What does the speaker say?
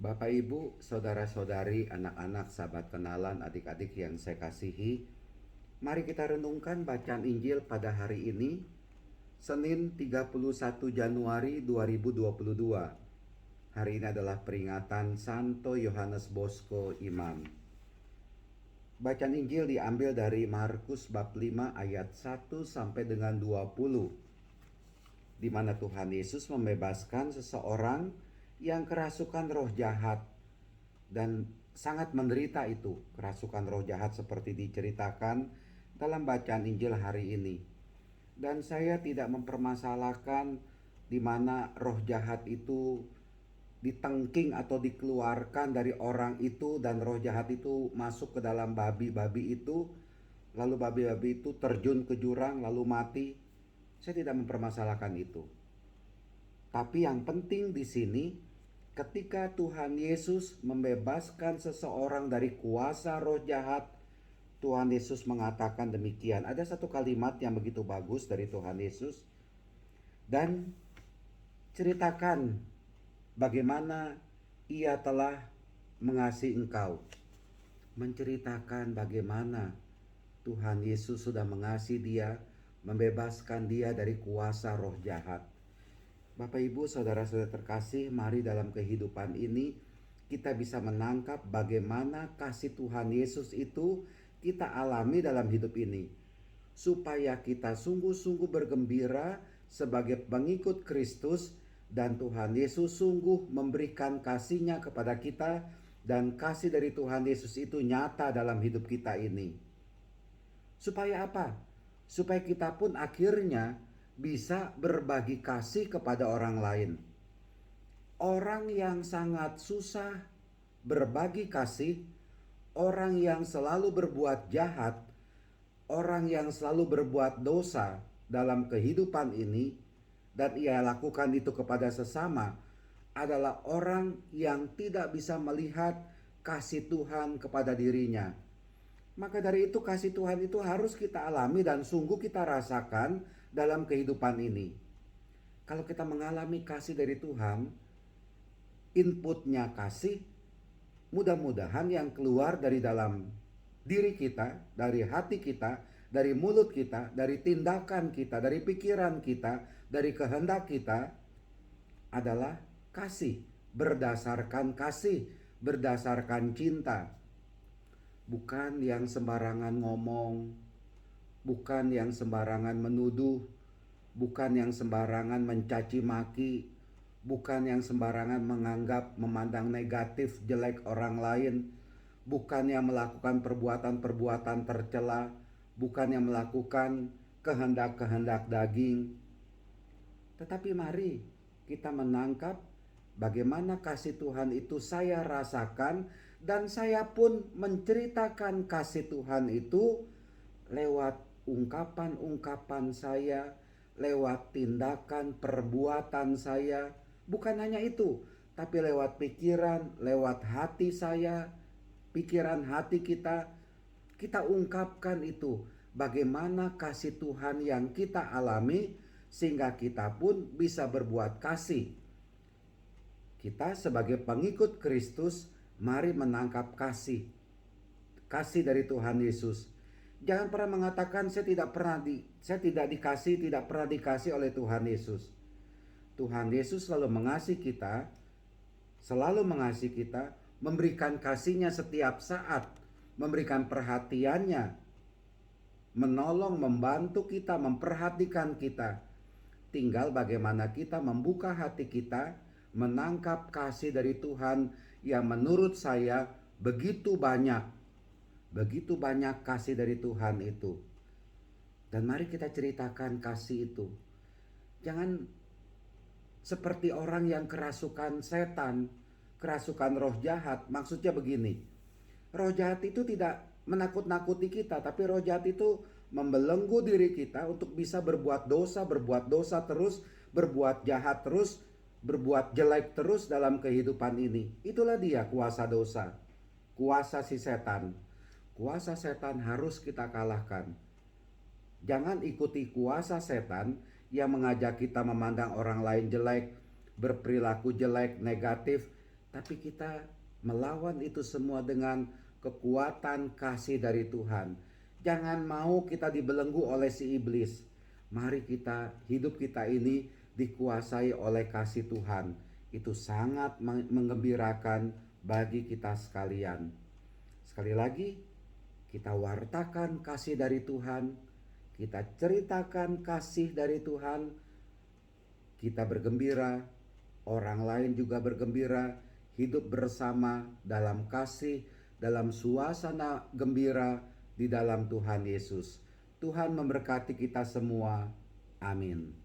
Bapak, Ibu, saudara-saudari, anak-anak, sahabat kenalan, adik-adik yang saya kasihi, mari kita renungkan bacaan Injil pada hari ini, Senin 31 Januari 2022. Hari ini adalah peringatan Santo Yohanes Bosco Imam. Bacaan Injil diambil dari Markus bab 5 ayat 1 sampai dengan 20, di mana Tuhan Yesus membebaskan seseorang yang kerasukan roh jahat dan sangat menderita itu kerasukan roh jahat seperti diceritakan dalam bacaan Injil hari ini. Dan saya tidak mempermasalahkan di mana roh jahat itu ditengking atau dikeluarkan dari orang itu dan roh jahat itu masuk ke dalam babi-babi itu, lalu babi-babi itu terjun ke jurang lalu mati. Saya tidak mempermasalahkan itu. Tapi yang penting di sini, ketika Tuhan Yesus membebaskan seseorang dari kuasa roh jahat, Tuhan Yesus mengatakan demikian. Ada satu kalimat yang begitu bagus dari Tuhan Yesus. Dan ceritakan bagaimana ia telah mengasihi engkau. Menceritakan bagaimana Tuhan Yesus sudah mengasihi dia, membebaskan dia dari kuasa roh jahat. Bapak, Ibu, saudara-saudara terkasih, mari dalam kehidupan ini kita bisa menangkap bagaimana kasih Tuhan Yesus itu kita alami dalam hidup ini, supaya kita sungguh-sungguh bergembira sebagai pengikut Kristus, dan Tuhan Yesus sungguh memberikan kasih-Nya kepada kita, dan kasih dari Tuhan Yesus itu nyata dalam hidup kita ini. Supaya apa? Supaya kita pun akhirnya bisa berbagi kasih kepada orang lain. Orang yang sangat susah berbagi kasih, orang yang selalu berbuat jahat, orang yang selalu berbuat dosa dalam kehidupan ini, dan ia lakukan itu kepada sesama, adalah orang yang tidak bisa melihat kasih Tuhan kepada dirinya. Maka dari itu kasih Tuhan itu harus kita alami dan sungguh kita rasakan dalam kehidupan ini. Kalau kita mengalami kasih dari Tuhan, inputnya kasih, mudah-mudahan yang keluar dari dalam diri kita, dari hati kita, dari mulut kita, dari tindakan kita, dari pikiran kita, dari kehendak kita adalah kasih, berdasarkan cinta. Bukan yang sembarangan ngomong, bukan yang sembarangan menuduh, bukan yang sembarangan mencaci maki, bukan yang sembarangan menganggap, memandang negatif, jelek orang lain, bukan yang melakukan perbuatan-perbuatan tercela, bukan yang melakukan kehendak-kehendak daging. Tetapi mari kita menangkap bagaimana kasih Tuhan itu saya rasakan, dan saya pun menceritakan kasih Tuhan itu lewat ungkapan-ungkapan saya, lewat tindakan perbuatan saya. Bukan hanya itu, tapi lewat pikiran, lewat hati saya, pikiran hati kita, kita ungkapkan itu. Bagaimana kasih Tuhan yang kita alami, sehingga kita pun bisa berbuat kasih. Kita sebagai pengikut Kristus, mari menangkap kasih. Kasih dari Tuhan Yesus. Jangan pernah mengatakan saya tidak pernah dikasih oleh Tuhan Yesus. Tuhan Yesus selalu mengasihi kita, memberikan kasih-Nya setiap saat, memberikan perhatiannya, menolong, membantu kita, memperhatikan kita. Tinggal bagaimana kita membuka hati kita, menangkap kasih dari Tuhan yang menurut saya begitu banyak kasih dari Tuhan itu. Dan mari kita ceritakan kasih itu. Jangan seperti orang yang kerasukan setan, kerasukan roh jahat. Maksudnya begini, roh jahat itu tidak menakut-nakuti kita, tapi roh jahat itu membelenggu diri kita untuk bisa berbuat dosa terus, berbuat jahat terus, berbuat jelek terus dalam kehidupan ini. Itulah dia kuasa dosa, kuasa si setan. Kuasa setan harus kita kalahkan. Jangan ikuti kuasa setan yang mengajak kita memandang orang lain jelek, berperilaku jelek, negatif, tapi kita melawan itu semua dengan kekuatan kasih dari Tuhan. Jangan mau kita dibelenggu oleh si iblis. Mari hidup kita ini dikuasai oleh kasih Tuhan. Itu sangat menggembirakan bagi kita sekalian. Sekali lagi, kita wartakan kasih dari Tuhan, kita ceritakan kasih dari Tuhan, kita bergembira, orang lain juga bergembira, hidup bersama dalam kasih, dalam suasana gembira di dalam Tuhan Yesus. Tuhan memberkati kita semua. Amin.